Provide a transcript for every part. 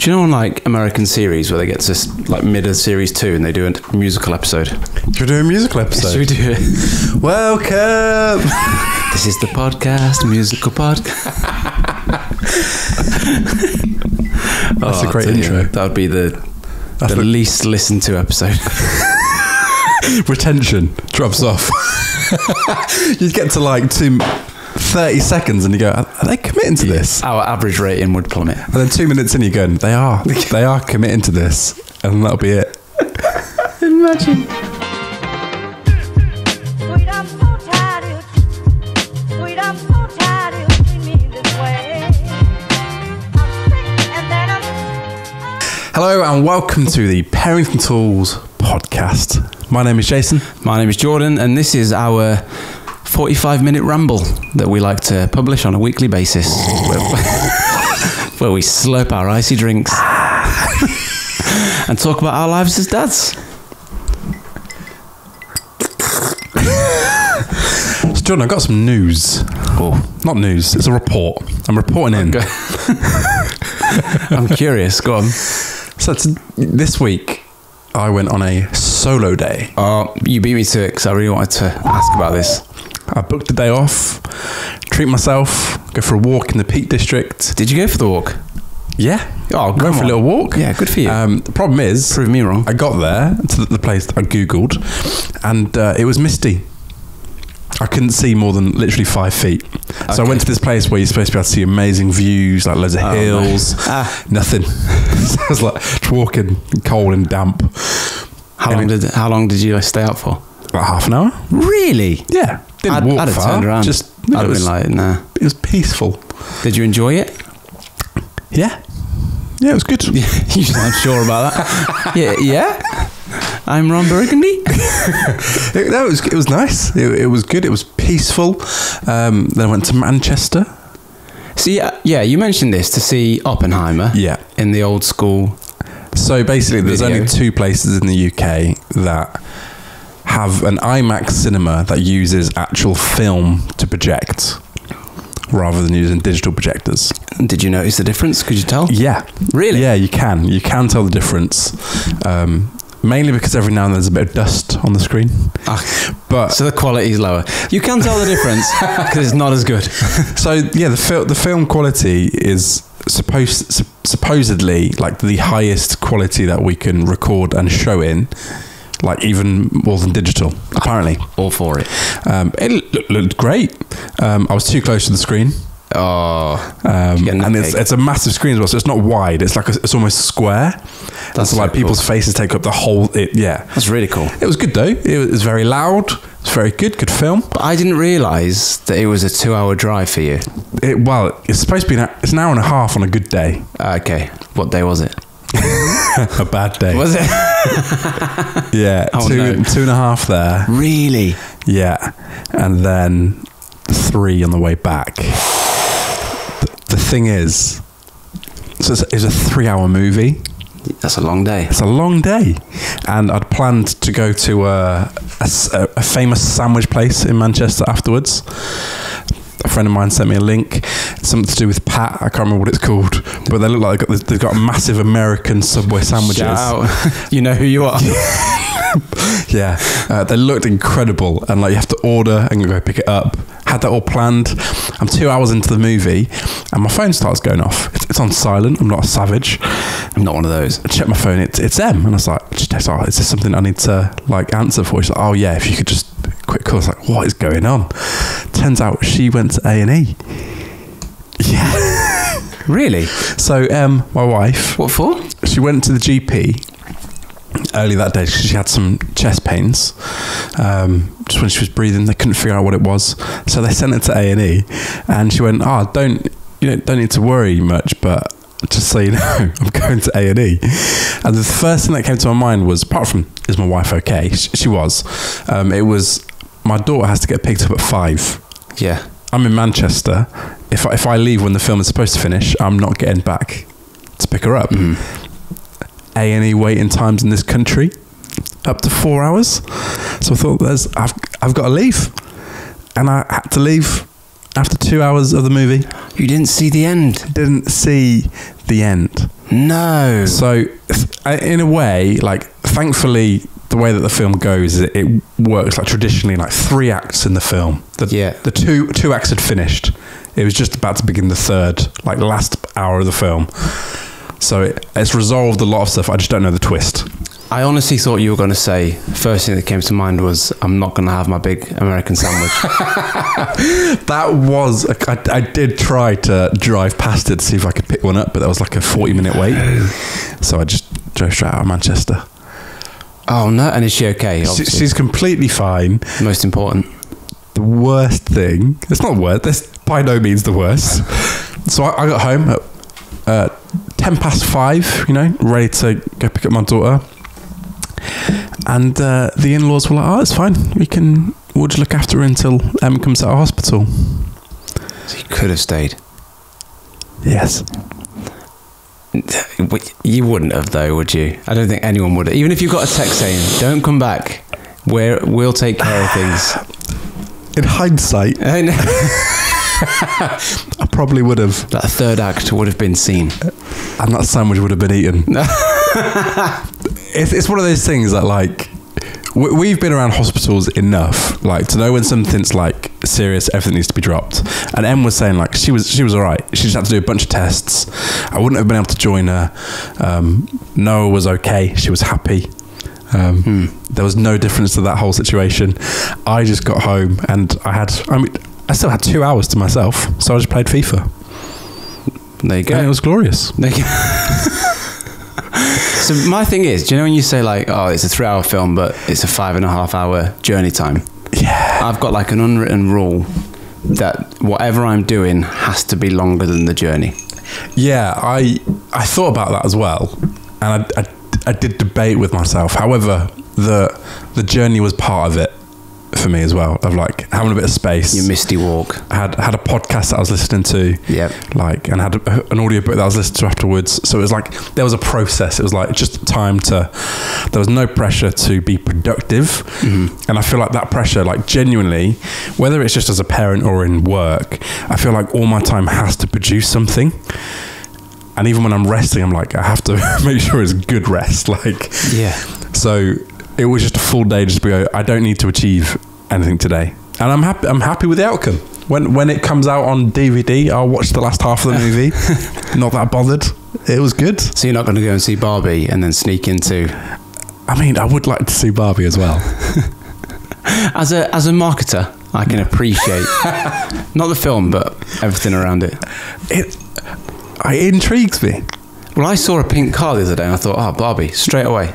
Do you know on like American series where they get to like mid of series 2 and they do a musical episode? Should we do a musical episode? Should we do it? Welcome! This is the podcast, musical podcast. That's a great intro. That would be the least listened to episode. Retention drops off. You get to like 30 seconds and you go, are they committing to this? Our average rating would plummet. And then 2 minutes in you're going, they are committing to this. And that'll be it. Imagine. Sweet, I'm so tired. Sweet, I'm so tired. You treat me this way. I'm sick and then I'm... Hello and welcome to the Parenting Tools podcast. My name is Jason. My name is Jordan, and this is our 45-minute ramble that we like to publish on a weekly basis, where we slurp our icy drinks and talk about our lives as dads. So Jordan, I've got some news. Oh, Not news, it's a report. I'm reporting in. okay. I'm curious. Go on. So this week, I went on a solo day. Oh, you beat me to it because I really wanted to ask about this. I booked the day off, treat myself, go for a walk in the Peak District. Did you go for the walk? Yeah. Oh, Go for a little walk. Yeah, good for you. The problem is, Prove me wrong. I got there to the place that I Googled, and it was misty. I couldn't see more than literally 5 feet. So I went to this place where you're supposed to be able to see amazing views, like loads of hills. No. Nothing. So I was like just walking, cold and damp. How long did you stay out for? About half an hour. Really? Yeah. Didn't walk I'd have far. turned around. Just I'd have been like, nah. It was peaceful. Did you enjoy it? Yeah. Yeah, it was good. You sound sure about that. Yeah. I'm Ron Burgundy. It was nice. It was good. It was peaceful. Then I went to Manchester. See, yeah, you mentioned this to see Oppenheimer. Yeah. In the old school. So basically, there's Video. only 2 places in the UK that have an IMAX cinema that uses actual film to project rather than using digital projectors. Did you notice the difference? Could you tell? Yeah. Really? Yeah, you can. You can tell the difference. Mainly because every now and then there's a bit of dust on the screen. But So the quality is lower. You can tell the difference because it's not as good. so yeah, the film quality is supposedly like the highest quality that we can record and show in, like even more than digital, apparently. All for it. It looked great. I was too close to the screen. Oh. And it's a massive screen as well, so it's not wide. It's like it's almost square. That's so like so people's cool. faces take up the whole. Yeah, That's really cool. it was good though. It was very loud. It's very good film. But I didn't realise that it was a 2-hour drive for you. It's supposed to be it's an hour and a half on a good day. Okay. What day was it? A bad day. Was it? Yeah, Oh, two no. and a half there. Really? Yeah, and then 3 on the way back. The thing is, so it's a 3-hour movie. That's a long day. It's a long day, and I'd planned to go to a famous sandwich place in Manchester afterwards. A friend of mine sent me a link, something to do with Pat. I can't remember what it's called, but they look like they've got massive American Subway sandwiches. Shout out. You know who you are. Yeah, they looked incredible, and like you have to order and you go pick it up. Had that all planned. I'm 2 hours into the movie, and my phone starts going off. It's on silent. I'm not a savage. I'm not one of those. I check my phone. It's Em, and I was like, is this something I need to like answer for? She's like, oh yeah, if you could just quick call. I was like, what is going on? Turns out she went to A&E. Yeah. Really? So my wife, What for? she went to the GP early that day because she had some chest pains. Just when she was breathing, they couldn't figure out what it was, so they sent her to A&E, and she went, don't need to worry much, but just so you know, I'm going to A&E. And the first thing that came to my mind was, apart from, is my wife okay? She was. It was, my daughter has to get picked up at 5. Yeah. I'm in Manchester. If I leave when the film is supposed to finish, I'm not getting back to pick her up. A&E waiting times in this country up to 4 hours. So I thought, I've got to leave, and I had to leave after 2 hours of the movie. You didn't see the end. Didn't see the end. No. So, in a way, like, thankfully, the way that the film goes is it works like traditionally, like 3 acts in the film. The two acts had finished. It was just about to begin the third, like the last hour of the film. So it's resolved a lot of stuff. I just don't know the twist. I honestly thought you were going to say, first thing that came to mind was, I'm not going to have my big American sandwich. That was, I did try to drive past it to see if I could pick one up, but that was like a 40-minute wait. So I just drove straight out of Manchester. Oh, no. And is she okay? She's completely fine. Most important. The worst thing, it's not worst, that's by no means the worst. So I got home at 5:10, ready to go pick up my daughter. And the in-laws were like, oh, it's fine. We'll just look after her until Emma comes out of hospital. So you could have stayed. Yes. You wouldn't have, though, would you? I don't think anyone would. Even if you got a text saying, don't come back, we'll take care of things. In hindsight, I probably would have. That third act would have been seen. And that sandwich would have been eaten. It's one of those things that, like, we've been around hospitals enough, like, to know when something's, like, serious, everything needs to be dropped. And Em was saying, like, she was all right. She just had to do a bunch of tests. I wouldn't have been able to join her. Noah was okay. She was happy. There was no difference to that whole situation. I just got home and I still had 2 hours to myself, so I just played FIFA. There you go. And it was glorious. There you go. So my thing is, do you know when you say, like, oh, it's a 3-hour film, but it's a 5.5-hour journey time? Yeah. I've got like an unwritten rule that whatever I'm doing has to be longer than the journey. Yeah, I thought about that as well, and I did debate with myself. However, the journey was part of it for me as well, of like having a bit of space. Your misty walk. I had a podcast that I was listening to, like, and had an audiobook that I was listening to afterwards. So it was like there was a process. It was like just time to. There was no pressure to be productive, and I feel like that pressure, like genuinely, whether it's just as a parent or in work, I feel like all my time has to produce something. And even when I'm resting, I'm like, I have to make sure it's good rest. Like, So it was just a full day. Just to go, I don't need to achieve anything today, and I'm happy. I'm happy with the outcome. When it comes out on DVD, I'll watch the last half of the movie. Not that bothered. It was good. So you're not going to go and see Barbie and then sneak into? I mean, I would like to see Barbie as well. As a marketer, I can appreciate not the film, but everything around it. It intrigues me. Well, I saw a pink car the other day and I thought, oh, Barbie, straight away.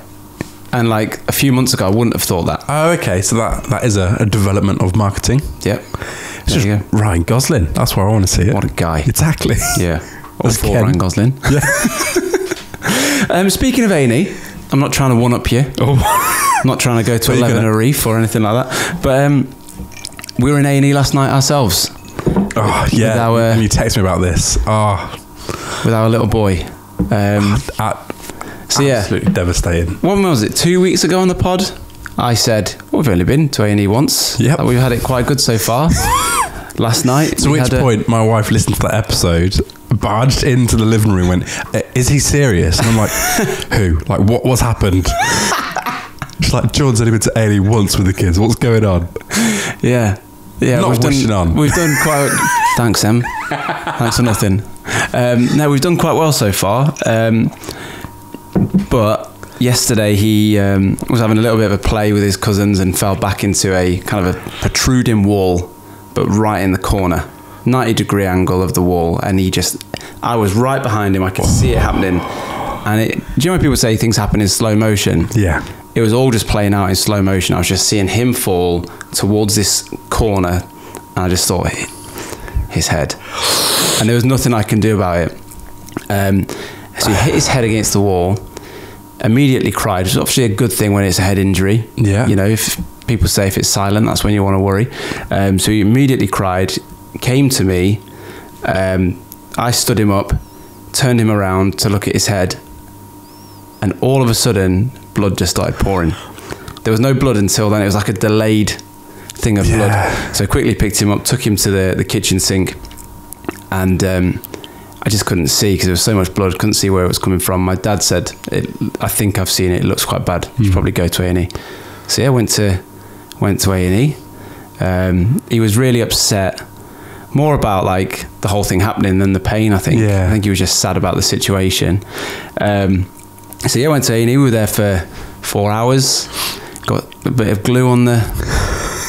And like a few months ago, I wouldn't have thought that. Oh, okay. So that is a development of marketing. Yep. It's just Ryan Gosling. That's where I want to see it. What a guy. Exactly. Yeah. All for Ryan Gosling. Yeah. Speaking of A&E, I'm not trying to one-up you. I'm not trying to go to 11 a reef or anything like that. But we were in A&E last night ourselves. Oh, yeah. When you text me about this. With our little boy. Absolutely devastating. When was it? 2 weeks ago on the pod, I said, we've only been to A&E once. Yep. We've had it quite good so far. Last night. To which point my wife listened to that episode, barged into the living room, went, is he serious? And I'm like, who? Like, what's happened? She's like, John's only been to A&E once with the kids. What's going on? Yeah. Not wishing on. We've done quite... Thanks, Em. Thanks for nothing. No, we've done quite well so far. But yesterday he was having a little bit of a play with his cousins and fell back into a kind of a protruding wall, but right in the corner, 90-degree angle of the wall. And I was right behind him. I could see it happening. And do you know when people say things happen in slow motion? Yeah. It was all just playing out in slow motion. I was just seeing him fall towards this corner, and I just thought, his head. And there was nothing I can do about it. So he hit his head against the wall, immediately cried. It's obviously a good thing when it's a head injury. Yeah. You know, if people say if it's silent, that's when you want to worry. So he immediately cried, came to me. I stood him up, turned him around to look at his head, and all of a sudden, blood just started pouring. There was no blood until then. It was like a delayed thing of blood. So I quickly picked him up, took him to the kitchen sink, and I just couldn't see because there was so much blood. Couldn't see where it was coming from. My dad said, "I think I've seen it. It looks quite bad. You should probably go to A&E." So yeah, went to A&E. He was really upset, more about like the whole thing happening than the pain. I think. Yeah. I think he was just sad about the situation. So yeah, went to A&E. We were there for 4 hours. Got a bit of glue on the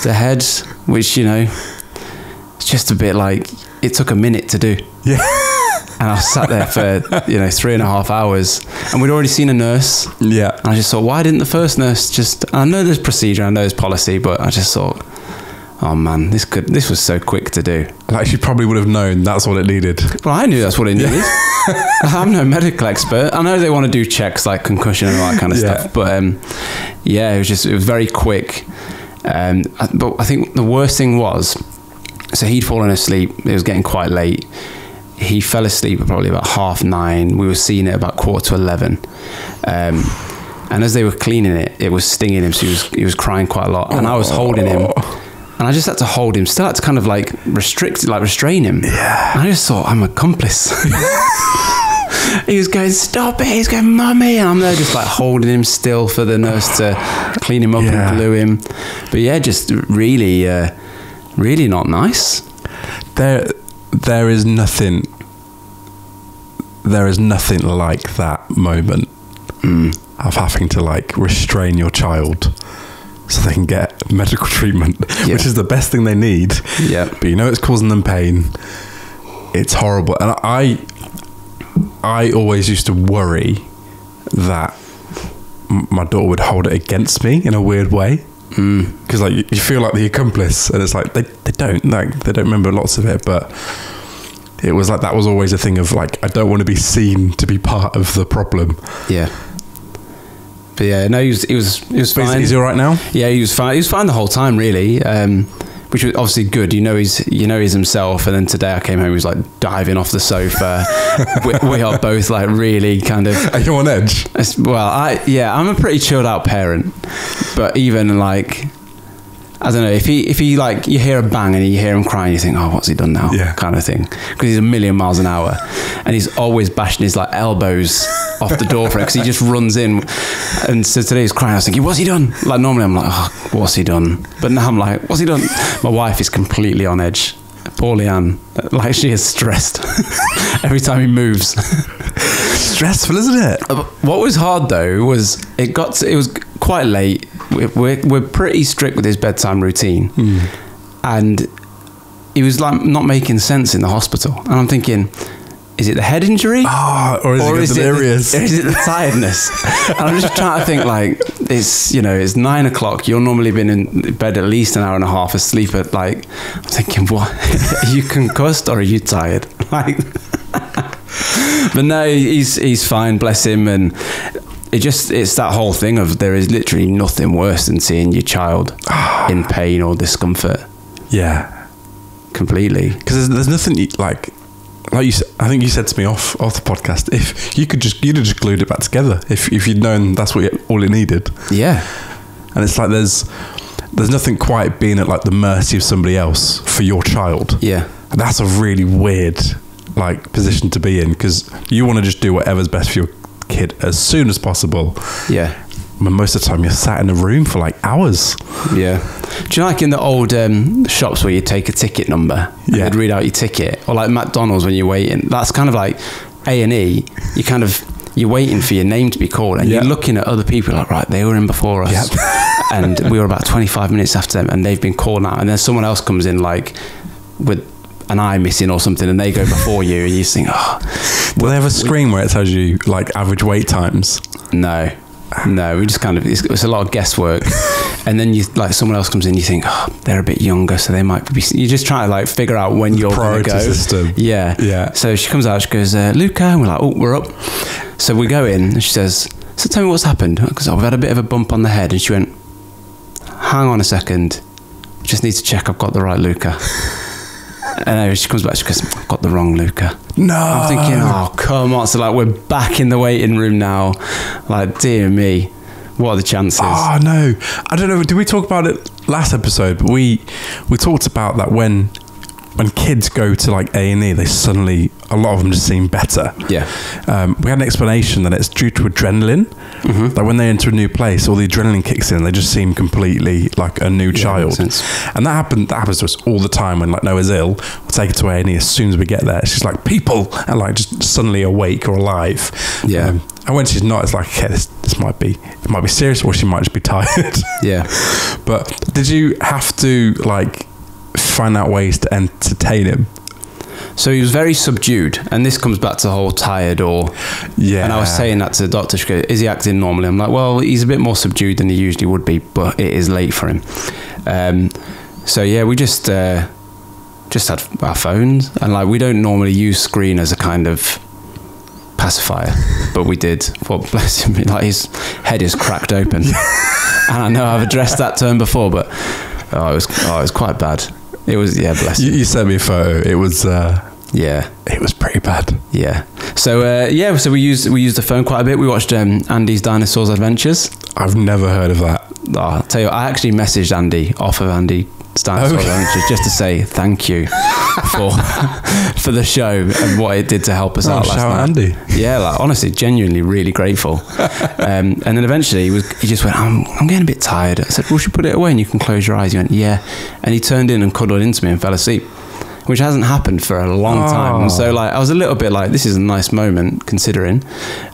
head, which, you know, it's just a bit like, it took a minute to do. Yeah. And I sat there for, 3.5 hours, and we'd already seen a nurse. Yeah. And I just thought, why didn't the first nurse I know there's procedure, I know there's policy, but I just thought, oh man, this was so quick to do. Like, she probably would have known that's what it needed. Well, I knew that's what it needed. I'm no medical expert. I know they want to do checks like concussion and all that kind of stuff, but it was very quick. But I think the worst thing was, so he'd fallen asleep. It was getting quite late. He fell asleep at probably about 9:30. We were seeing it about 10:45. And as they were cleaning it, it was stinging him. So he was crying quite a lot. And I was holding him. And I just had to hold him, still had to kind of like restrain him. Yeah. And I just thought, I'm an accomplice. He was going, stop it. He's going, mummy. And I'm there just like holding him still for the nurse to clean him up and glue him. But yeah, just really, really not nice. There is nothing like that moment of having to like restrain your child so they can get medical treatment, which is the best thing they need. Yeah. But you know it's causing them pain. It's horrible. And I always used to worry that my daughter would hold it against me in a weird way. Because like you feel like the accomplice, and it's like they don't remember lots of it, but it was like that was always a thing of like, I don't want to be seen to be part of the problem. Yeah. But yeah, no, he was fine. Is he all right now? Yeah, he was fine. He was fine the whole time, really, which was obviously good. He's himself. And then today I came home, he was like diving off the sofa. we are both like really kind of. Are you on edge? Well, I'm a pretty chilled out parent, but even like, I don't know, if he like, you hear a bang and you hear him crying, you think, oh, what's he done now? Yeah. Kind of thing. Because he's a million miles an hour, and he's always bashing his like elbows off the door for it, because he just runs in. And so today he's crying. I was thinking, what's he done? Like normally I'm like, oh, what's he done? But now I'm like, what's he done? My wife is completely on edge. Poor Leanne, like she is stressed every time he moves. Stressful, isn't it? What was hard though was it was quite late. We're pretty strict with his bedtime routine, and he was like not making sense in the hospital. And I'm thinking, is it the head injury? Or is it delirious? Is it the tiredness? And I'm just trying to think, like, it's 9 o'clock. You're normally been in bed at least an hour and a half asleep at like, I'm thinking, what? Are you concussed or are you tired? Like, but no, he's fine, bless him. And it's that whole thing of there is literally nothing worse than seeing your child in pain or discomfort. Yeah. Completely. Because there's nothing like you said, I think you said to me off the podcast, if you'd have just glued it back together if you'd known that's all it needed. Yeah. And it's like there's nothing quite being at like the mercy of somebody else for your child. Yeah. And that's a really weird like position to be in, because you want to just do whatever's best for your kid as soon as possible. Yeah. But most of the time you're sat in a room for like hours. Yeah. Do you know, like in the old shops where you take a ticket number and they'd read out your ticket, or like McDonald's when you're waiting? That's kind of like A&E. You're waiting for your name to be called, and you're looking at other people like, right, they were in before us. Yep. And we were about 25 minutes after them, and they've been called now. And then someone else comes in like with an eye missing or something, and they go before you, and you think, oh. Do they have a screen where it tells you like average wait times? No, we just kind of, it's a lot of guesswork. And then you like someone else comes in, you think, oh, they're a bit younger, so they might be. You just try to like figure out when you're going to go. System. Yeah. So she comes out, she goes, Luca, and we're like, oh, we're up. So we go in, and she says, so tell me what's happened, because we've had a bit of a bump on the head. And she went, hang on a second, just need to check I've got the right Luca. And anyway, she comes back, she goes, I've got the wrong Luca. No. I'm thinking, oh, come on. So like, we're back in the waiting room now. Like, dear me, what are the chances? Oh no, I don't know. Did we talk about it last episode? But we talked about that when kids go to like A&E, they suddenly a lot of them just seem better. Yeah. We had an explanation that it's due to adrenaline. That when they enter a new place, all the adrenaline kicks in. They just seem completely like a new child. Makes sense. And that happens to us all the time when like Noah's ill. We'll take her to A&E as soon as we get there. She's like people, and like just suddenly awake or alive. Yeah. And when she's not, it's like, okay, this might be serious, or she might just be tired. Yeah. But did you have to like find out ways to entertain him? So he was very subdued, and this comes back to the whole tired or... Yeah. And I was saying that to the doctor. She goes, is he acting normally? I'm like, well, he's a bit more subdued than he usually would be, but it is late for him. So yeah, we just had our phones, and like we don't normally use screen as a kind of pacifier, but we did. Well, bless him, like his head is cracked open. And I know I've addressed that term before, but it was quite bad. It was, yeah, bless him. You sent me a photo. It was yeah, it was pretty bad. Yeah. So so we used the phone quite a bit. We watched Andy's Dinosaurs Adventures. I've never heard of that. Oh, I'll tell you, I actually messaged Andy off of Andy's Dinosaurs Adventures just to say thank you for the show and what it did to help us out last shout night. Andy. Yeah, like honestly, genuinely, really grateful. And then eventually he just went, I'm getting a bit tired. I said, well, we should put it away and you can close your eyes. He went, yeah. And he turned in and cuddled into me and fell asleep, which hasn't happened for a long time. And so like I was a little bit like, this is a nice moment considering.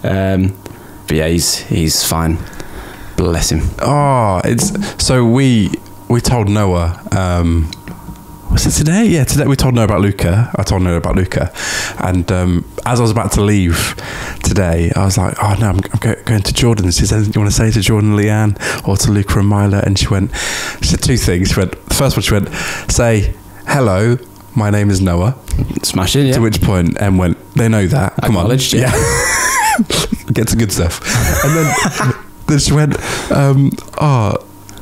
But yeah, he's fine. Bless him. Oh, so we told Noah, was it today? Yeah, today we told Noah about Luca. I told Noah about Luca. And as I was about to leave today, I was like, oh no, I'm going to Jordan. Is there anything you want to say to Jordan and Leanne or to Luca and Mila? And she said two things. The first one, she went, say, hello, my name is Noah. Smash it, yeah. To which point Em went, they know that. Come on. Yeah. Get to good stuff. And then she went,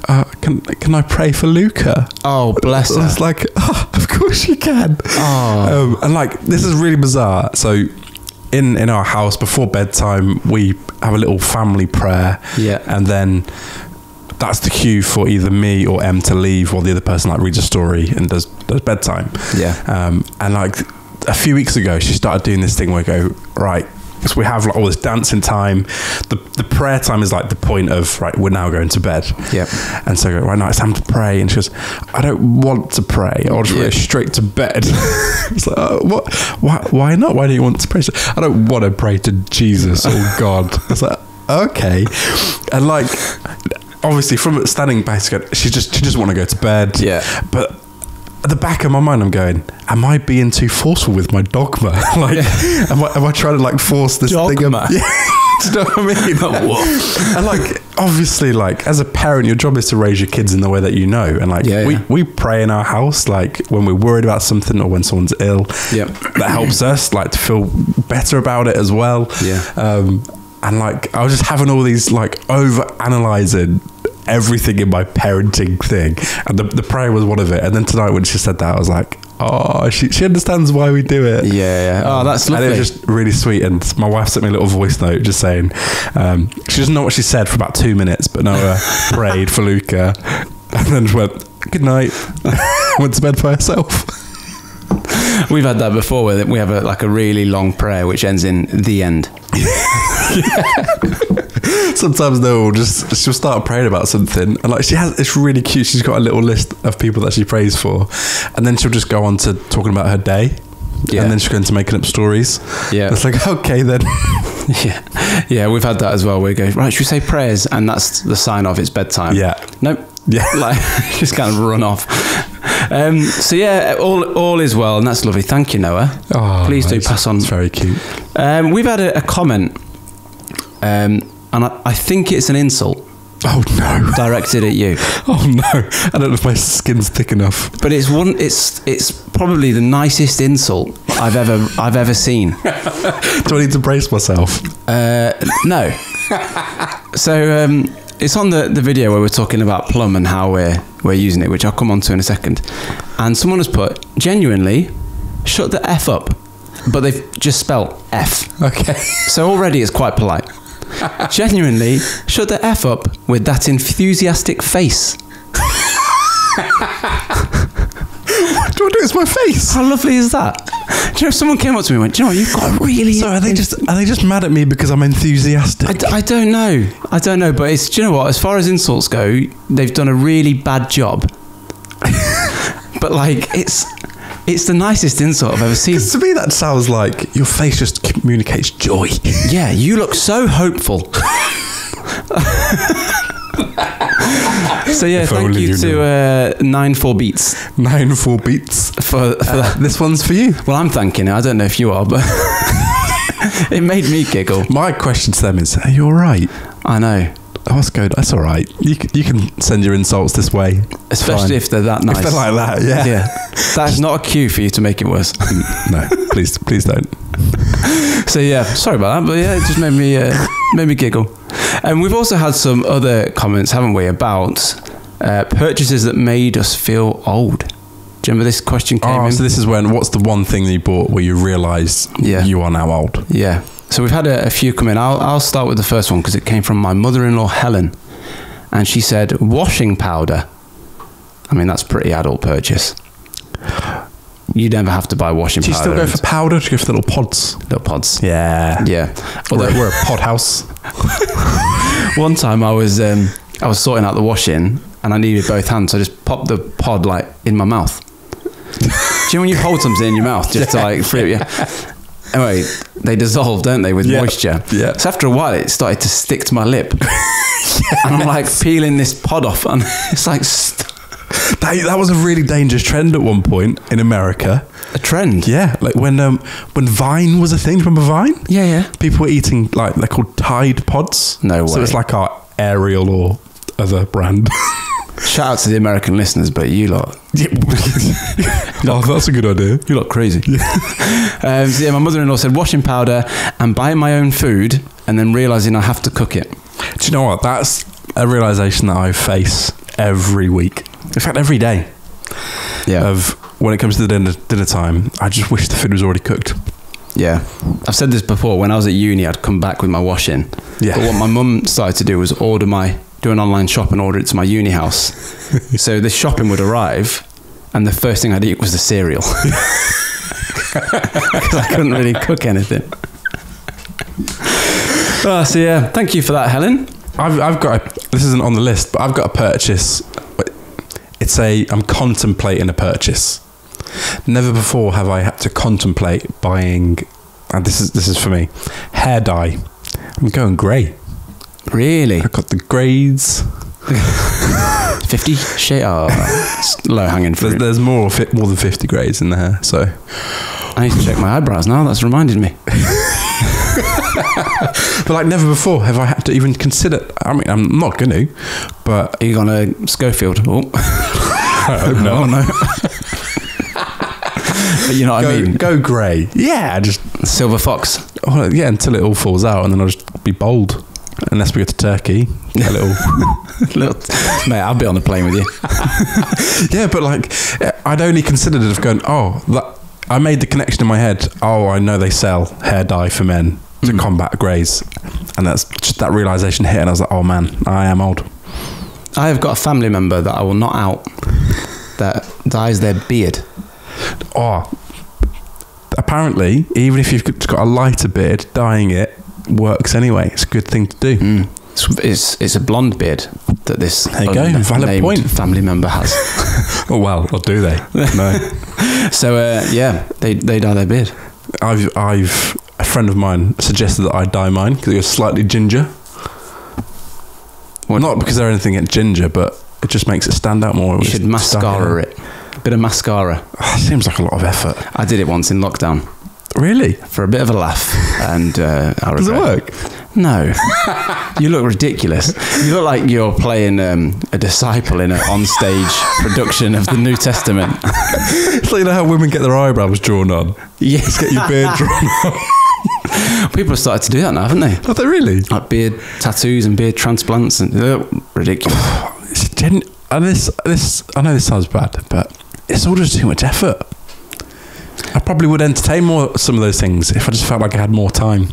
can I pray for Luca? Oh, bless her. I was like, oh, of course you can. Oh. And like, this is really bizarre. So in our house, before bedtime, we have a little family prayer. Yeah. And then that's the cue for either me or Em to leave while the other person like reads a story and does bedtime. Yeah. And like a few weeks ago, she started doing this thing where I go, right, so we have like all this dancing time. The prayer time is like the point of, right, we're now going to bed. Yeah. And so I go, right, now it's time to pray. And she goes, I don't want to pray. I'll just go straight to bed. It's like, what? Why not? Why do you want to pray? She's like, I don't want to pray to Jesus or God. I was like, okay. And like, obviously from standing back, she just want to go to bed. Yeah. But at the back of my mind, I'm going, am I being too forceful with my dogma? Like, am I trying to like force this dogma? thing? Yeah. Do you know what I mean? And like, obviously, like as a parent, your job is to raise your kids in the way that you know. And like, we pray in our house, like when we're worried about something or when someone's ill. Yeah. That helps us like to feel better about it as well. Yeah. And like, I was just having all these like over analyzing everything in my parenting thing, and the prayer was one of it. And then tonight when she said that, I was like, oh, she understands why we do it. Yeah. Oh, that's lovely. And it was just really sweet. And my wife sent me a little voice note just saying, she doesn't know what she said for about 2 minutes, but Noah prayed for Luca and then just went, good night. Went to bed by herself. We've had that before where we have a really long prayer which ends in the end. Sometimes Noah she'll start praying about something, and like it's really cute. She's got a little list of people that she prays for, and then she'll just go on to talking about her day. Yeah. And then she's going to making up stories. Yeah. It's like, okay then. Yeah, we've had that as well. We go, right, should we say prayers? And that's the sign of it's bedtime. Yeah. Nope. Yeah. Like, just kind of run off. So yeah, all is well, and that's lovely. Thank you, Noah. Oh, please do pass on. It's very cute. We've had a comment, and I think it's an insult. Oh no! Directed at you. Oh no! I don't know if my skin's thick enough. But it's probably the nicest insult I've ever seen. Do I need to brace myself? No. So it's on the video where we're talking about Plum and how we're using it, which I'll come on to in a second. And someone has put, genuinely, shut the F up. But they've just spelled F. Okay. So already it's quite polite. Genuinely, shut the F up with that enthusiastic face. What do I do? It's my face. How lovely is that? Do you know, if someone came up to me and went, do you know what, you've got a really... So are they just mad at me because I'm enthusiastic? I don't know. But it's, do you know what? As far as insults go, they've done a really bad job. But like, it's the nicest insult I've ever seen. To me, that sounds like your face just communicates joy. Yeah, you look so hopeful. So yeah, thank you to 94 Beats. 94 Beats for that. This one's for you. Well, I'm thanking it. I don't know if you are, but it made me giggle. My question to them is, are you all right? I know. Oh, that's good. That's all right. You can send your insults this way. Especially if they're that nice. If they're like that, yeah. Yeah. That's not a cue for you to make it worse. No, please don't. So yeah, sorry about that, but yeah, it just made me giggle. And we've also had some other comments, haven't we, about purchases that made us feel old. Do you remember this question came in? So this is what's the one thing that you bought where you realised you are now old? Yeah. So we've had a few come in. I'll start with the first one because it came from my mother-in-law, Helen. And she said, washing powder. I mean, that's a pretty adult purchase. You never have to buy washing powder. Do you still go for powder or do you go for little pods? Little pods. Yeah. Yeah. Although We're a pod house. One time I was sorting out the washing and I needed both hands, so I just popped the pod like in my mouth. Do you know when you hold something in your mouth just to like free it? Yeah. Anyway, they dissolve, don't they, with moisture? Yeah. So after a while, it started to stick to my lip, and I'm like peeling this pod off, and it's like that was a really dangerous trend at one point in America. A trend? Yeah, like when Vine was a thing. Do you remember Vine? Yeah, yeah. People were eating like they're called Tide Pods. No way. So it's like our Ariel or other brand. Shout out to the American listeners, but you lot. Oh, that's a good idea. You look crazy. So yeah, my mother-in-law said washing powder and buying my own food and then realising I have to cook it. Do you know what? That's a realisation that I face every week. In fact, every day. Yeah. Of when it comes to the dinner time, I just wish the food was already cooked. Yeah. I've said this before. When I was at uni, I'd come back with my washing. Yeah. But what my mum started to do was do an online shop and order it to my uni house. So the shopping would arrive and the first thing I'd eat was the cereal. Because I couldn't really cook anything. So yeah, thank you for that, Helen. I've got this isn't on the list, but I've got a purchase. I'm contemplating a purchase. Never before have I had to contemplate buying, and this is for me, hair dye. I'm going grey. Really? I've got the grades. 50 shade. Oh, low hanging fruit. There's more than 50 grades in the hair, so I need to check my eyebrows now. That's reminded me. But like never before have I had to even consider. I mean, I'm not going to, but are you going to Schofield? Oh, I hope not. Oh, no. But you know what I mean? Go grey. Yeah, just silver fox. Oh, yeah, until it all falls out, and then I'll just be bold. Unless we go to Turkey, a little, mate, I'll be on the plane with you. Yeah, but like, I'd only considered it of going, I made the connection in my head. Oh, I know they sell hair dye for men to combat greys, and that's just that realization hit, and I was like, oh man, I am old. I have got a family member that I will not out that dyes their beard. Oh, apparently, even if you've got a lighter beard, dyeing it works anyway. It's a good thing to do. It's a blonde beard that this valid point family member has. Oh well, or do they? No. So yeah, they dye their beard. I've a friend of mine suggested that I dye mine because it was slightly ginger. Well, not because they're anything against ginger, but it just makes it stand out more. You should mascara it. A bit of mascara. Seems like a lot of effort. I did it once in lockdown. Really? For a bit of a laugh. And does it work? No. You look ridiculous. You look like you're playing a disciple in an onstage production of the New Testament. It's like, you know how women get their eyebrows drawn on? Yes. Get your beard drawn on. People have started to do that now, haven't they? Have they really? Like beard tattoos and beard transplants, and they look ridiculous. I know this sounds bad, but it's all just too much effort. I probably would entertain some of those things if I just felt like I had more time.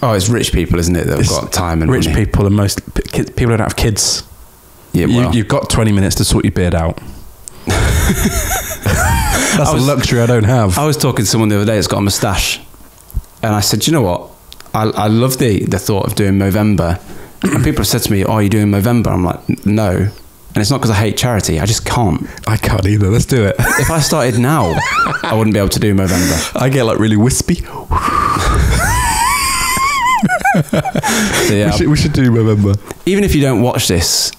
Oh, it's rich people, isn't it, that have got time and rich money. People and most people don't have kids. Yeah, well. You've got 20 minutes to sort your beard out. That's a luxury I don't have. I was talking to someone the other day that's got a moustache, and I said, "Do you know what? I love the thought of doing Movember." And people have said to me, "Oh, are you doing Movember?" I'm like, "No." And it's not because I hate charity. I just can't. I can't either. Let's do it. If I started now, I wouldn't be able to do Movember. I get like really wispy. So, yeah, we should do Movember. even if you don't watch this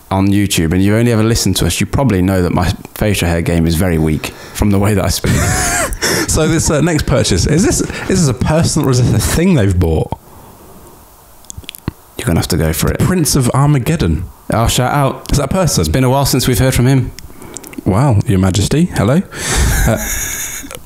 on YouTube and you only ever listen to us, you probably know that my facial hair game is very weak from the way that I speak. So this next purchase, is this a person or is this a thing they've bought? You're going to have to go for it. Prince of Armageddon. I'll shout out. Is that a person? It's been a while since we've heard from him. Wow, Your Majesty, hello.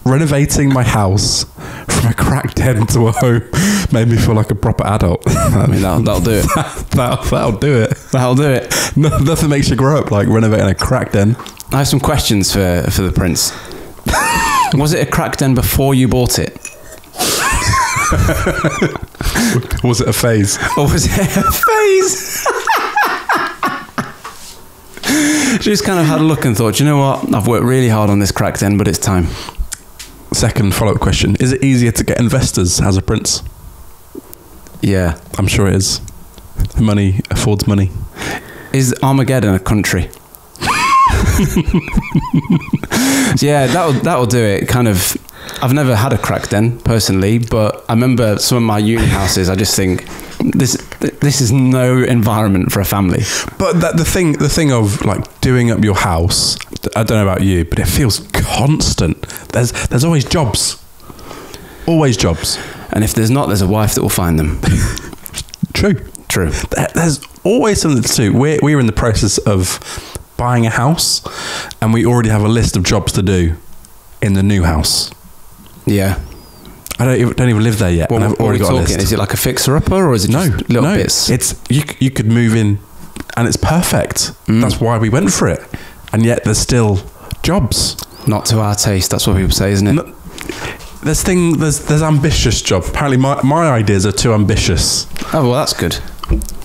Renovating my house from a crack den to a home made me feel like a proper adult. I mean, that'll do it. That'll do it. That'll do it. No, nothing makes you grow up like renovating a crack den. I have some questions for the prince. Was it a crack den before you bought it? Was it a phase? Or was it a phase? She just kind of had a look and thought, you know what? I've worked really hard on this crack den, but it's time. Second follow-up question. Is it easier to get investors as a prince? Yeah. I'm sure it is. Money affords money. Is Armageddon a country? Yeah, that'll do it. Kind of. I've never had a crack den personally, but I remember some of my uni houses. I just think this is no environment for a family. But the thing of like doing up your house, I don't know about you, but it feels constant. There's always jobs. Always jobs. And if there's not, there's a wife that will find them. True. There's always something to do. We're in the process of buying a house, and we already have a list of jobs to do in the new house. Yeah. I don't even live there yet. What, and I've already got a list. Is it like a fixer-upper, or is it just little bits? It's you could move in, and it's perfect. That's why we went for it. And yet there's still jobs. Not to our taste. That's what people say, isn't it? No, there's ambitious jobs. Apparently, my ideas are too ambitious. Oh well, that's good.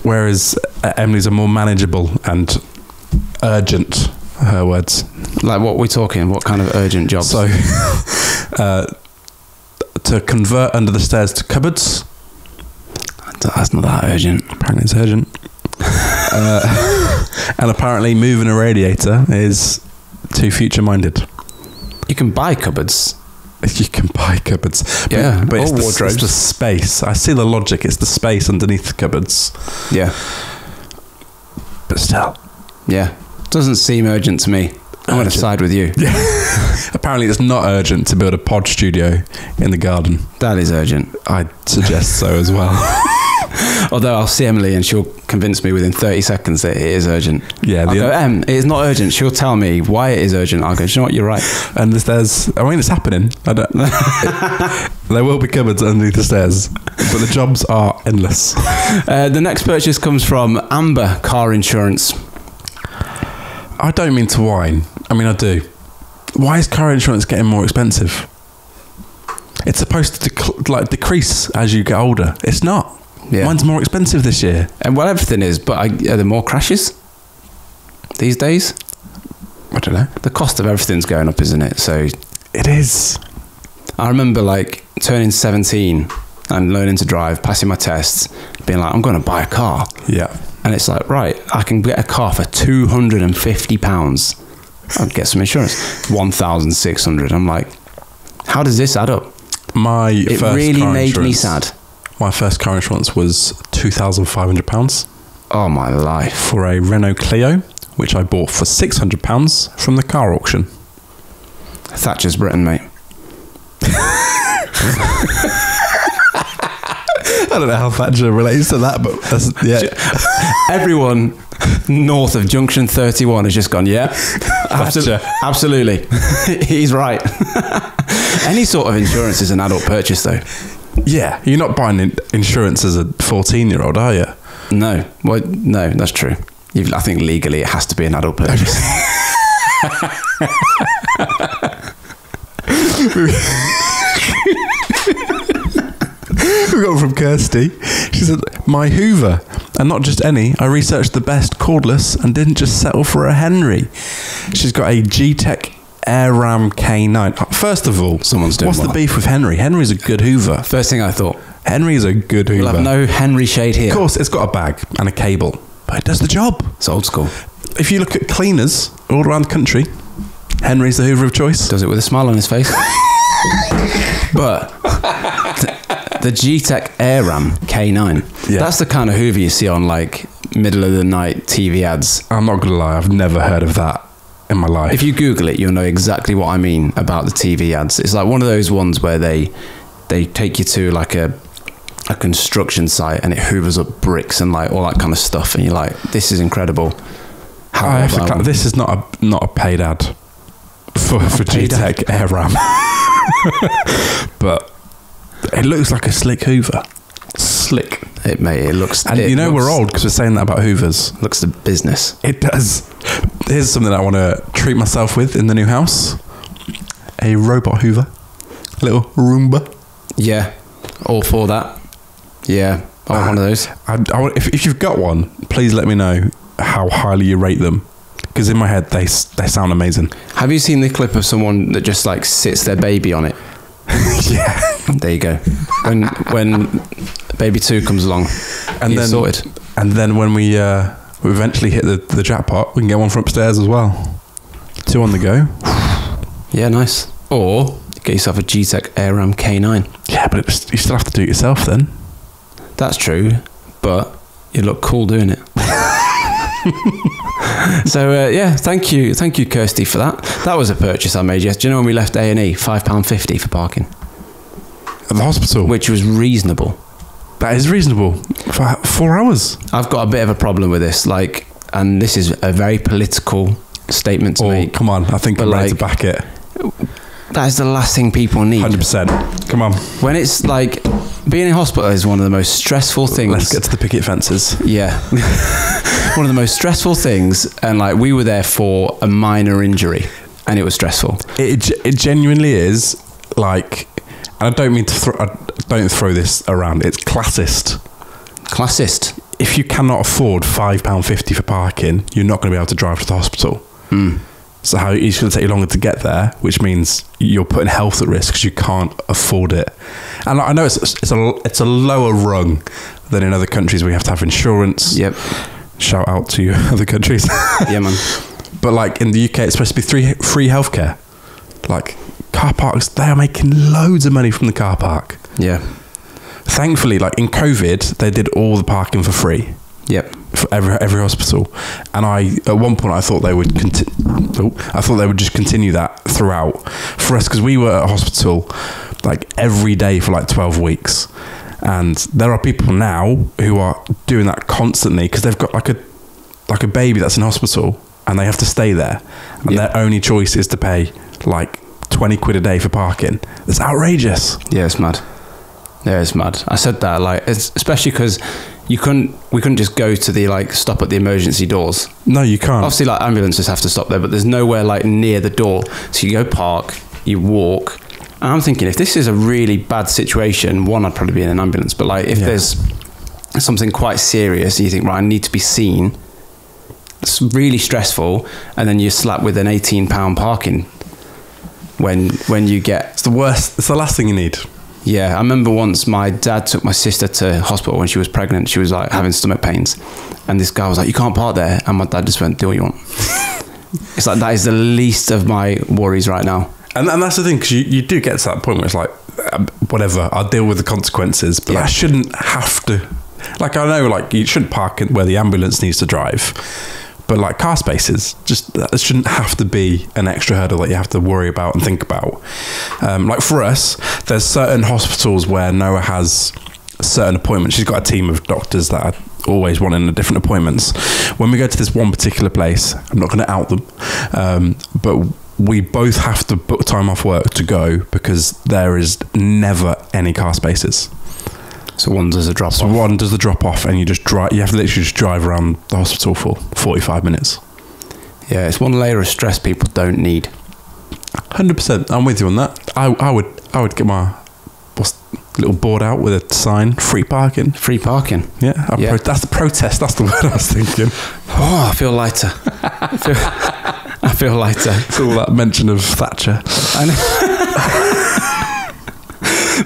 Whereas Emily's are more manageable and urgent. Her words. Like what we're talking? What kind of urgent jobs? So, to convert under the stairs to cupboards. That's not that urgent. Apparently it's urgent. And apparently moving a radiator is too future-minded. You can buy cupboards. You can buy cupboards. Yeah, but it's or wardrobes. It's the space. I see the logic. It's the space underneath the cupboards. Yeah. But still. Yeah. Doesn't seem urgent to me. I'm going to side with you. Yeah. Apparently it's not urgent to build a pod studio in the garden. That is urgent. I'd suggest so as well. Although I'll see Emily and she'll convince me within 30 seconds that it is urgent. Yeah. I'll go, it is not urgent. She'll tell me why it is urgent. I'll go, do you know what, you're right. And it's happening. There will be cupboards underneath the stairs, but the jobs are endless. The next purchase comes from Amber Car Insurance. I don't mean to whine. I mean, I do. Why is car insurance getting more expensive? It's supposed to decrease as you get older. It's not. Yeah. Mine's more expensive this year. And well, everything is, but are there more crashes these days? I don't know. The cost of everything's going up, isn't it? So it is. I remember like turning 17 and learning to drive, passing my tests, being like, I'm going to buy a car. Yeah. And it's like, right, I can get a car for £250. I'll get some insurance. 1,600. I'm like, how does this add up? It really made me sad. My first car insurance was £2,500. Oh my life. For a Renault Clio, which I bought for £600 from the car auction. Thatcher's Britain, mate. I don't know how Thatcher relates to that, but everyone north of Junction 31 has just gone, yeah, absolutely. He's right. Any sort of insurance is an adult purchase, though. Yeah, you're not buying insurance as a 14-year-old, are you? No, well, no, that's true. I think legally it has to be an adult purchase. We got from Kirsty. She said, my Hoover, and not just any. I researched the best cordless and didn't just settle for a Henry. She's got a G-Tech Aram K9. First of all, Someone's doing what's the well. beef with Henry? Henry's a good Hoover. First thing I thought, Henry is a good Hoover. we'll have no Henry shade here. Of course, it's got a bag and a cable, but it does the job. It's old school. If you look at cleaners all around the country, Henry's the Hoover of choice. Does it with a smile on his face. But the G-Tech AirRam K9, Yeah. that's the kind of Hoover you see on like middle of the night TV ads. I'm not gonna lie, I've never heard of that in my life. If you Google it, you'll know exactly what I mean about the TV ads. It's like one of those ones where they take you to like a construction site and it hoovers up bricks and like all that kind of stuff, and you're like, this is incredible. I have to this is not a paid ad for G-Tech AirRam. But it looks like a slick Hoover. Slick. It looks, And you know we're old because we're saying that about Hoovers. looks the business. It does. Here's something I want to treat myself with in the new house. A robot Hoover. A little Roomba. Yeah, all for that. Yeah, I want one of those. If you've got one, please let me know how highly you rate them. Because in my head, they sound amazing. Have you seen the clip of someone that just like sits their baby on it? Yeah. There you go. When baby 2 comes along, And you're then sorted. And then when we eventually hit the jackpot, we can get one from upstairs as well. 2 on the go. Yeah, nice. Or get yourself a G-Tech AirRam K9. Yeah, but you still have to do it yourself then. That's true, but you look cool doing it. So yeah, thank you, Kirsty, for that. That was a purchase I made. Yes, do you know when we left A&E, £5.50 for parking, At the hospital. which was reasonable. That is reasonable. For 4 hours. I've got a bit of a problem with this, like, and this is a very political statement to Oh, make. come on. I think But I'm ready to like- back it. That is the last thing people need. 100%. Come on. When it's like, being in hospital is one of the most stressful things. Let's get to the picket fences. Yeah. One of the most stressful things, and like we were there for a minor injury and it was stressful. It genuinely is like, and I don't mean to don't throw this around. It's classist. Classist. If you cannot afford £5.50 for parking, you're not going to be able to drive to the hospital. So it's going to take you longer to get there, which means you're putting health at risk because you can't afford it. And I know it's a lower rung than in other countries where you have to have insurance. Yep. Shout out to you other countries. Yeah, man. But like in the UK, it's supposed to be free healthcare. Like car parks, they are making loads of money from the car park. Yeah. Thankfully, like in COVID, they did all the parking for free. Yep. For every hospital, and at one point I thought they would just continue that throughout for us, because we were at a hospital like every day for like 12 weeks, and there are people now who are doing that constantly because they've got like a baby that's in hospital and they have to stay there, and their only choice is to pay like 20 quid a day for parking. It's outrageous. Yeah, it's mad. Yeah, it's mad. I said that, like, especially because we couldn't just go to the, like, stop at the emergency doors. No, you can't. Obviously, like, ambulances have to stop there, but there's nowhere, like, near the door. So you go park, you walk. And I'm thinking, if this is a really bad situation, one, I'd probably be in an ambulance. But, like, if there's something quite serious, you think, right, I need to be seen. It's really stressful. And then you're slapped with an £18 parking when you get... It's the worst. It's the last thing you need. Yeah, I remember once my dad took my sister to hospital when she was pregnant. She was like having stomach pains, and this guy was like, "You can't park there," and my dad just went, "Do what you want." It's like, that is the least of my worries right now. And that's the thing, because you do get to that point where it's like, whatever, I'll deal with the consequences, but I shouldn't have to. Like, I know, like, you shouldn't park where the ambulance needs to drive, but like car spaces, just that shouldn't have to be an extra hurdle that you have to worry about and think about. Like for us, there's certain hospitals where Noah has certain appointments. She's got a team of doctors that are always wanting different appointments. When we go to this one particular place, I'm not going to out them, but we both have to book time off work to go because there is never any car spaces. So one does a drop off. So one does the drop off, and you just drive. You have to literally just drive around the hospital for 45 minutes. Yeah, it's one layer of stress people don't need. 100%. I'm with you on that. I would get my little board out with a sign: free parking. Free parking. Yeah, Yeah. That's the protest. That's the word I was thinking. Oh, I feel lighter. I feel lighter. It's all that mention of Thatcher.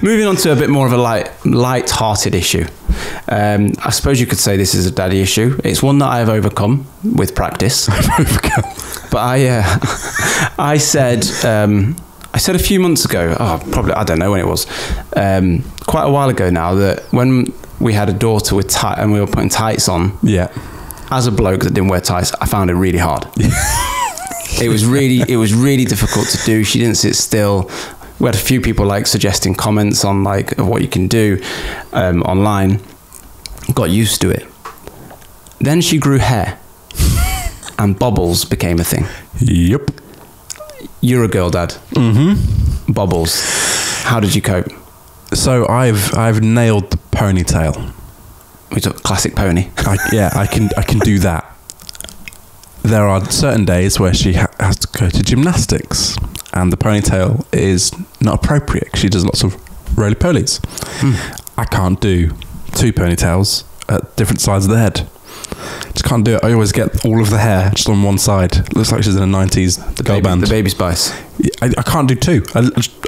Moving on to a bit more of a light-hearted issue. I suppose you could say this is a daddy issue. It's one that I have overcome with practice. But I said a few months ago, probably, I don't know when it was, quite a while ago now, that when we had a daughter with and we were putting tights on, as a bloke that didn't wear tights, I found it really hard. It was really difficult to do. She didn't sit still. We had a few people like suggesting comments on like of what you can do online. Got used to it. Then she grew hair, and bobbles became a thing. Yep. You're a girl, Dad. Mm-hmm. Bobbles. How did you cope? So I've nailed the ponytail. We took classic pony. I can do that. There are certain days where she has to go to gymnastics, and the ponytail is not appropriate. She does lots of roly-polies. I can't do 2 ponytails at different sides of the head. Just can't do it. I always get all of the hair just on one side. It looks like she's in a 90s girl band. The Baby Spice. I can't do 2.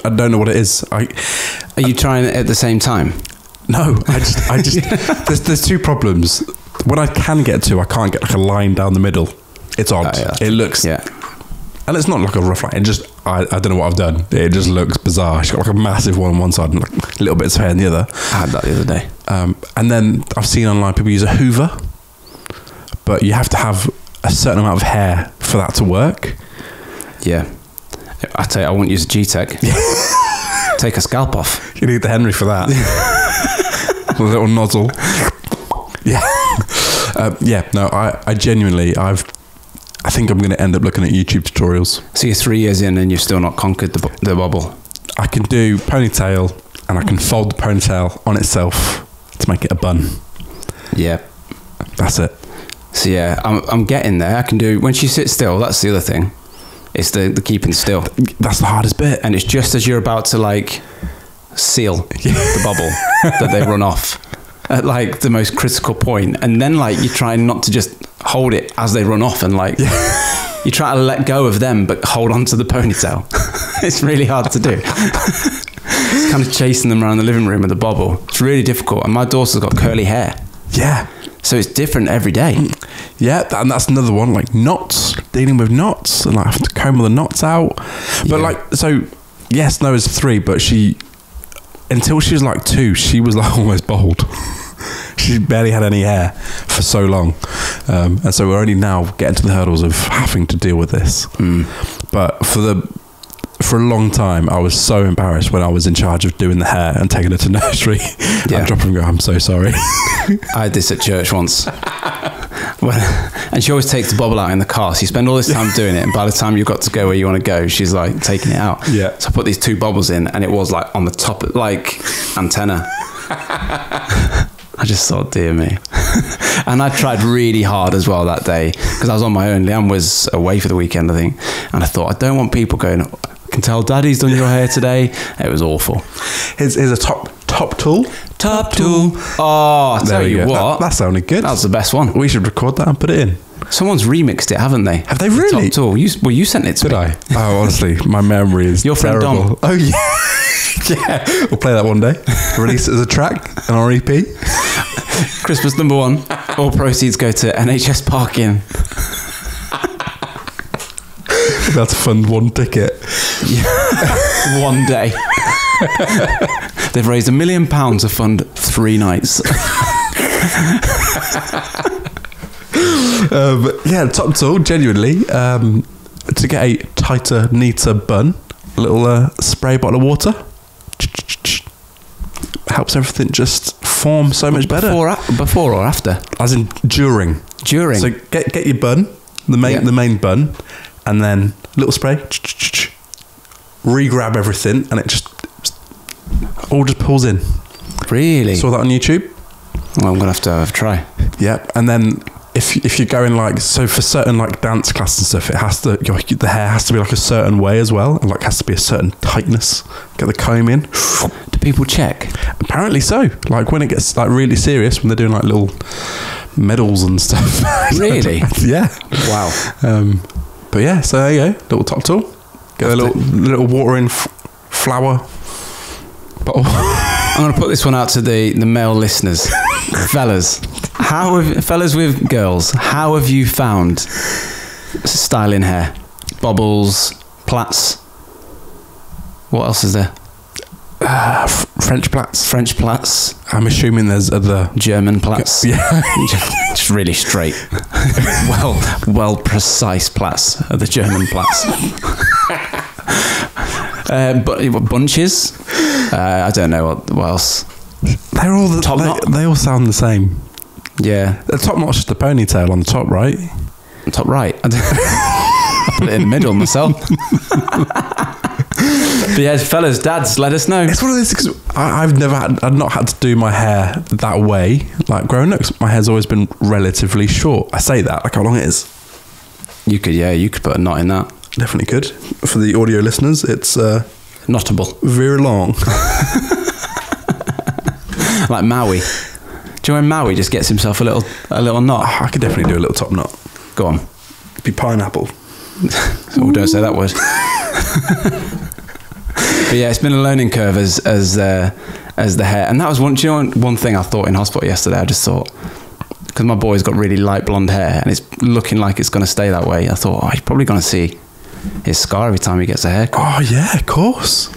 I don't know what it is. Are you trying it at the same time? No, I just there's 2 problems. When I can get 2, I can't get like a line down the middle. It's odd. It looks, and it's not like a rough line. It just, I don't know what I've done. It just looks bizarre. She's got like a massive one on one side and like little bits of hair on the other. I had that the other day. And then I've seen online people use a Hoover, but you have to have a certain amount of hair for that to work. Yeah. I tell you, I won't use a G-Tech. Take a scalp off. You need the Henry for that. A little nozzle. No, I genuinely, I think I'm going to end up looking at YouTube tutorials. So you're 3 years in and you've still not conquered the bobble? I can do ponytail, and I can fold the ponytail on itself to make it a bun. Yeah. That's it. So yeah, I'm getting there. I can do, when she sits still, that's the other thing. It's the keeping still. That's the hardest bit. And it's just as you're about to like seal the bubble that they run off at like the most critical point, and then like you try not to just hold it as they run off, and like you try to let go of them but hold on to the ponytail. It's really hard to do. It's kind of chasing them around the living room with the bobble. It's really difficult, and my daughter's got curly hair. Yeah. So it's different every day. Yeah, and that's another one, like knots, dealing with knots, and I have to comb all the knots out. But like, so yes, no is 3, but until she was like 2, she was like almost bald. She barely had any hair for so long. And so we're only now getting to the hurdles of having to deal with this. But for a long time, I was so embarrassed when I was in charge of doing the hair and taking her to nursery. I'd drop her and go, I'm so sorry. I had this at church once. And she always takes the bobble out in the car. So you spend all this time doing it, and by the time you've got to go where you want to go, she's like taking it out. Yeah. So I put these 2 bobbles in, and it was like on the top, like antenna. I just thought, dear me. And I tried really hard as well that day, because I was on my own. Leanne was away for the weekend, I think. And I thought, I don't want people going, I can tell Daddy's done your hair today. It was awful. Here's a top tool. Top tool. Oh, I tell you what. That sounded good. That was the best one. We should record that and put it in. Someone's remixed it, haven't they? Have they really? Top tool. You sent it to me. Did I? Oh, honestly, my memory is your friend terrible. Dom. Oh, yeah. Yeah. We'll play that one day. Release it as a track on our EP. Christmas number 1. All proceeds go to NHS parking. That's fund 1 ticket. Yeah. One day. They've raised £1 million to fund 3 nights. Top tool, genuinely, to get a tighter, neater bun, a little spray bottle of water. Helps everything just form so much better. Before or after? As in during. During. So get your bun, the main bun, and then little spray, re-grab everything, and it just all just pulls in. Really? Saw that on YouTube. Well, I'm gonna have to have a try. Yeah, and then if you're going like, so for certain like dance class and stuff, it has to, the hair has to be like a certain way as well, and like has to be a certain tightness. Get the comb in. Do people check? Apparently so. Like when it gets like really serious, when they're doing like little medals and stuff. Really? Yeah. Wow. But yeah, so there you go. Little top tool. Get a little watering flower bottle. I'm going to put this one out to the male listeners. Fellas, fellas with girls, how have you found styling hair? Bobbles, plaits. What else is there? French plaits. French plaits. I'm assuming there's other German plaits. Yeah. Just really straight. well precise plaits are the German plaits. But bunches. I don't know what else. They're all top knot. They all sound the same. Yeah. The top knot's just a ponytail on the top, right? Top right. I put it in the middle myself. But yeah, fellas, dads, let us know. It's one of those because I've not had to do my hair that way. Like growing up, 'cause my hair's always been relatively short. I say that, like how long it is. You could put a knot in that. Definitely could. For the audio listeners, it's knottable. Very long. Like Maui. Do you know when Maui just gets himself a little knot? I could definitely do a little top knot. Go on. It'd be pineapple. Oh, don't say that word. But yeah, it's been a learning curve as the hair, and that was one thing I thought in hospital yesterday. I just thought, because my boy's got really light blonde hair and it's looking like it's going to stay that way, I thought, he's probably going to see his scar every time he gets a haircut. Oh yeah, of course.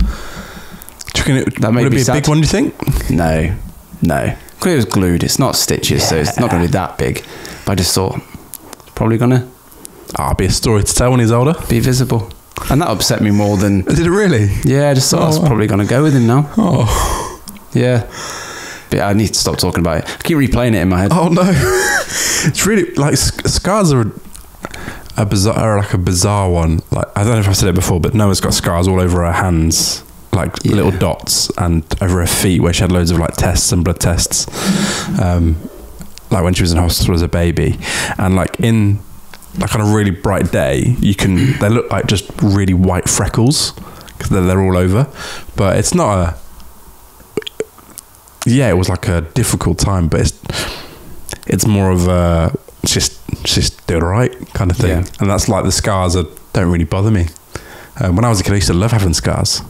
Do you reckon That may be a big one? Do you think? No. Because it was glued. It's not stitches, so it's not going to be that big. But I just thought, probably going to. It'll be a story to tell when he's older. Be visible. And that upset me more than... Did it really? Yeah, I just thought I was probably going to go with him now. Oh. Yeah. But I need to stop talking about it. I keep replaying it in my head. Oh, no. It's really... Like, scars are a bizarre one. Like, I don't know if I've said it before, but Noah's got scars all over her hands. Like, little dots. And over her feet, where she had loads of, like, tests and blood tests. Like, when she was in hospital as a baby. And, like, on a really bright day, they look like just really white freckles because they're all over. But it's not it was like a difficult time, but it's more of a just do it right kind of thing. Yeah. And that's like the scars that don't really bother me. When I was a kid, I used to love having scars.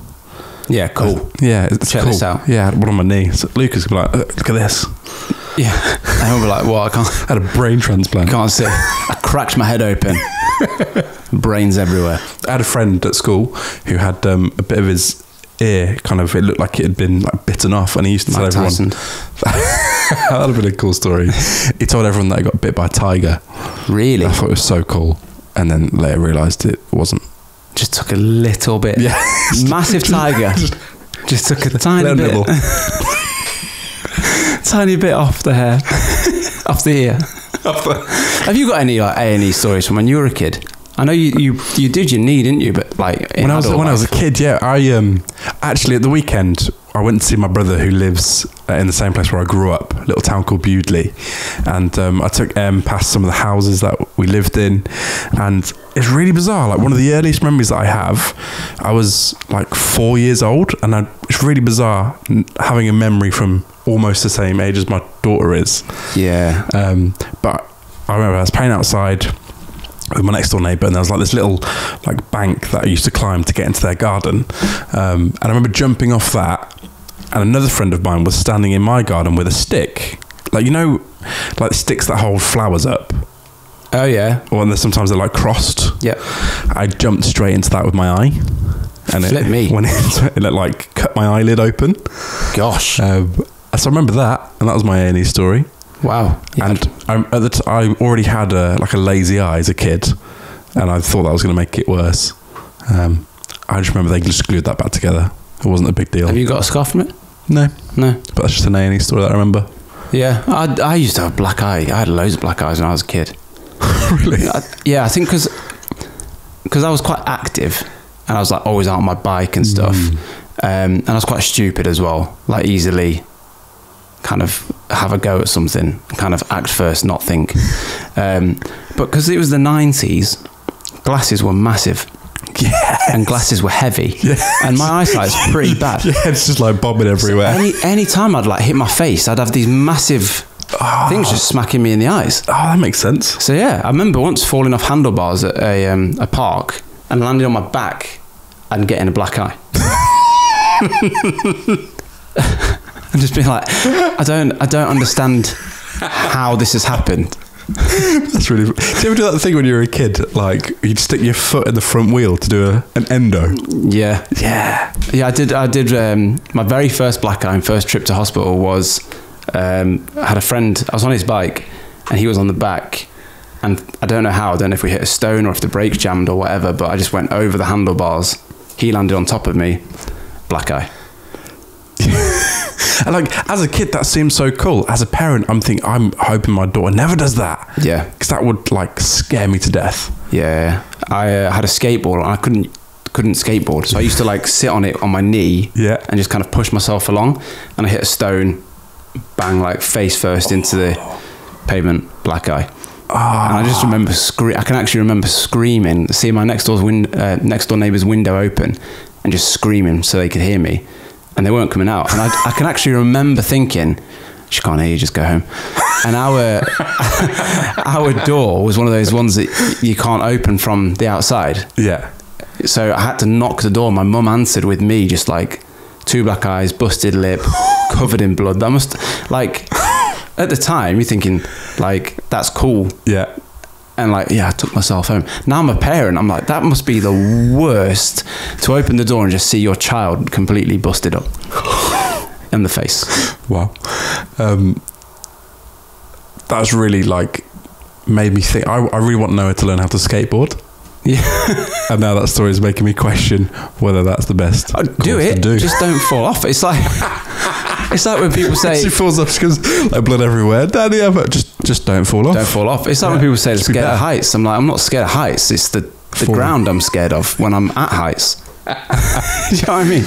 Yeah, cool. It's Check cool. this out. Yeah, I had one on my knee. So Lucas would be like, look at this. Yeah, and I'll be like, "What? I can't." I had a brain transplant. Can't see. I cracked my head open. Brains everywhere. I had a friend at school who had a bit of his ear, kind of. It looked like it had been like bitten off, and he used to tell everyone. That would have been a cool story. He told everyone that he got bit by a tiger. Really? I thought it was so cool, and then later realised it wasn't. Just took a little bit. Yeah, massive tiger. Just took a tiny bit. Nibble. Tiny bit off the hair, off the ear. Have you got any like A&E stories from when you were a kid? I know you did your knee, didn't you? But like when I was a kid, yeah. I actually at the weekend I went to see my brother who lives in the same place where I grew up, a little town called Bewdley, and I took past some of the houses that we lived in, and it's really bizarre. Like one of the earliest memories that I have, I was like 4 years old, and it's really bizarre having a memory from almost the same age as my daughter is. Yeah. But I remember I was playing outside with my next door neighbour, and there was like this little like bank that I used to climb to get into their garden, and I remember jumping off that, and another friend of mine was standing in my garden with a stick, like like sticks that hold flowers up. Oh yeah. Or sometimes they're like crossed. Yep. I jumped straight into that with my eye, and it like cut my eyelid open. Gosh. So I remember that, and that was my A&E story. Wow. Yeah. And I already had a lazy eye as a kid, and I thought that was going to make it worse. I just remember they just glued that back together. It wasn't a big deal. Have you got a scar from it? No. But that's just an A&E story that I remember. Yeah, I used to have black eye. I had loads of black eyes when I was a kid. Really? I think because I was quite active, and I was like always out on my bike and stuff, and I was quite stupid as well, like easily kind of have a go at something, kind of act first, not think. But because it was the 90s, glasses were massive. Yeah. And glasses were heavy. Yeah. And my eyesight's pretty bad. Yeah, it's just like bobbing everywhere. So any time I'd like hit my face, I'd have these massive I think it was just smacking me in the eyes. Oh, that makes sense. So yeah, I remember once falling off handlebars at a park and landing on my back and getting a black eye. And just being like, I don't understand how this has happened. That's really. Did you ever do that thing when you were a kid? Like you'd stick your foot in the front wheel to do an endo. Yeah. I did. My very first black eye and first trip to hospital was. I had a friend. I was on his bike, and he was on the back. And I don't know how. I don't know if we hit a stone or if the brakes jammed or whatever. But I just went over the handlebars. He landed on top of me. Black eye. And like as a kid, that seems so cool. As a parent, I'm hoping my daughter never does that. Yeah, because that would like scare me to death. Yeah, I had a skateboard and I couldn't skateboard, so I used to like sit on it on my knee. Yeah, and just kind of push myself along. And I hit a stone, bang, like face first into the pavement, black eye. And I just remember I can actually remember screaming, seeing my next door neighbour's window open, and just screaming so they could hear me. And they weren't coming out. And I can actually remember thinking, she can't hear you, just go home. And our door was one of those ones that you can't open from the outside. Yeah. So I had to knock the door. My mum answered with me, just like 2 black eyes, busted lip, covered in blood. That must, like, at the time, you're thinking, like, that's cool. Yeah. And like, yeah, I took myself home. Now I'm a parent. I'm like, that must be the worst to open the door and just see your child completely busted up in the face. Wow. That's really like made me think. I really want Noah to learn how to skateboard. Yeah. And now that story is making me question whether that's the best. Do it. Just don't fall off. It's like when people say she falls off because like blood everywhere. Daddy, just don't fall off. Don't fall off. It's like when people say they're scared of heights. I'm like, I'm not scared of heights. It's the ground I'm scared of when I'm at heights. Do you know what I mean?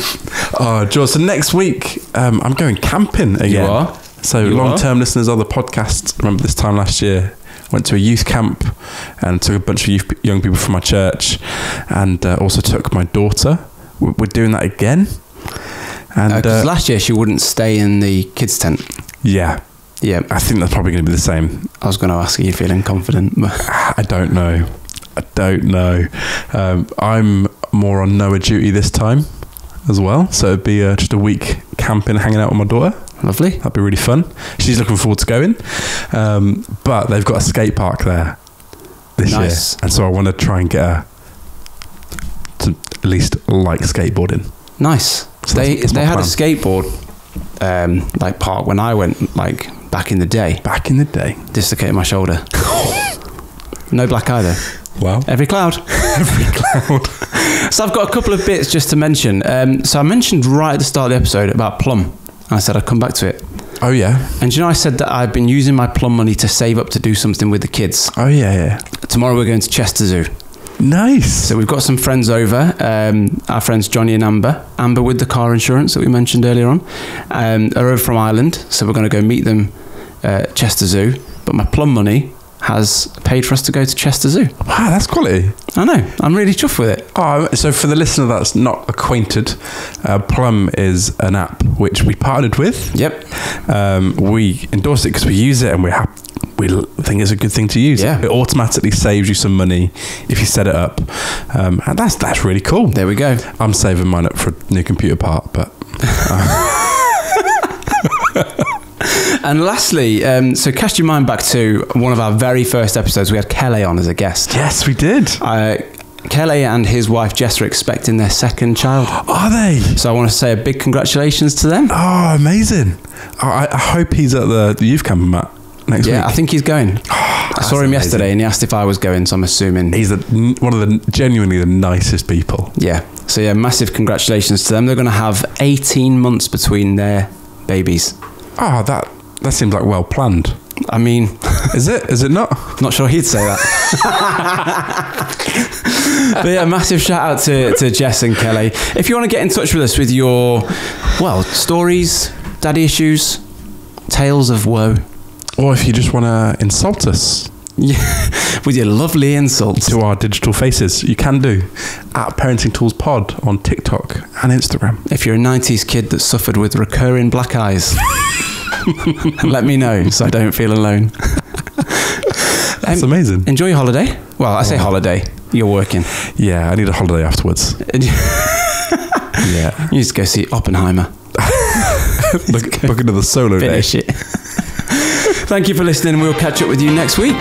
Oh, George. So next week, I'm going camping again. You are? So long-term listeners of the podcast, remember this time last year, went to a youth camp and took a bunch of young people from my church, and also took my daughter. We're doing that again. And 'cause last year she wouldn't stay in the kids' tent. Yeah. I think that's probably going to be the same. I was going to ask, are you feeling confident? I don't know. I'm more on Noah duty this time as well, so it'd be just a week camping, hanging out with my daughter. Lovely. That'd be really fun. She's looking forward to going, but they've got a skate park there this year, and so I want to try and get her to at least like skateboarding. Nice. So they had a skateboard like park when I went, like back in the day. Dislocated my shoulder. No black eye though. Wow. Every cloud. So I've got a couple of bits just to mention. So I mentioned right at the start of the episode about Plum. And I said I'd come back to it. Oh yeah. And you know, I said that I've been using my Plum money to save up to do something with the kids. Oh yeah. Tomorrow we're going to Chester Zoo. Nice. So we've got some friends over. Our friends Johnny and Amber with the car insurance that we mentioned earlier on, are over from Ireland. So we're going to go meet them at Chester Zoo. But my Plum money has paid for us to go to Chester Zoo. Wow, that's quality. I know. I'm really chuffed with it. Oh, so for the listener that's not acquainted, Plum is an app which we partnered with. Yep. We endorse it because we use it and we think it's a good thing to use. Yeah. It automatically saves you some money if you set it up, and that's really cool. There we go. I'm saving mine up for a new computer part, but. And lastly, so cast your mind back to one of our very first episodes. We had Kelly on as a guest. Yes, we did. Kelly and his wife Jess are expecting their second child. Are they? So I want to say a big congratulations to them. Oh, amazing. I hope he's at the youth camp, Matt, next week. Yeah, I think he's going. I saw him yesterday and he asked if I was going, so I'm assuming. He's one of the genuinely the nicest people. Yeah. So yeah, massive congratulations to them. They're going to have 18 months between their babies. Oh, that seems like well planned. I mean, is it not? Not sure he'd say that. But yeah, massive shout out to Jess and Kelly. If you want to get in touch with us with your, stories, daddy issues, tales of woe, or if you just want to insult us, with your lovely insults to our digital faces, you can do at Parenting Tools Pod on TikTok and Instagram. If you're a 90s kid that suffered with recurring black eyes. Let me know so I don't feel alone. That's amazing. Enjoy your holiday. Well, I say holiday. You're working. Yeah, I need a holiday afterwards. Yeah. You just go see Oppenheimer. Book another solo day. Finish it. Thank you for listening. We'll catch up with you next week.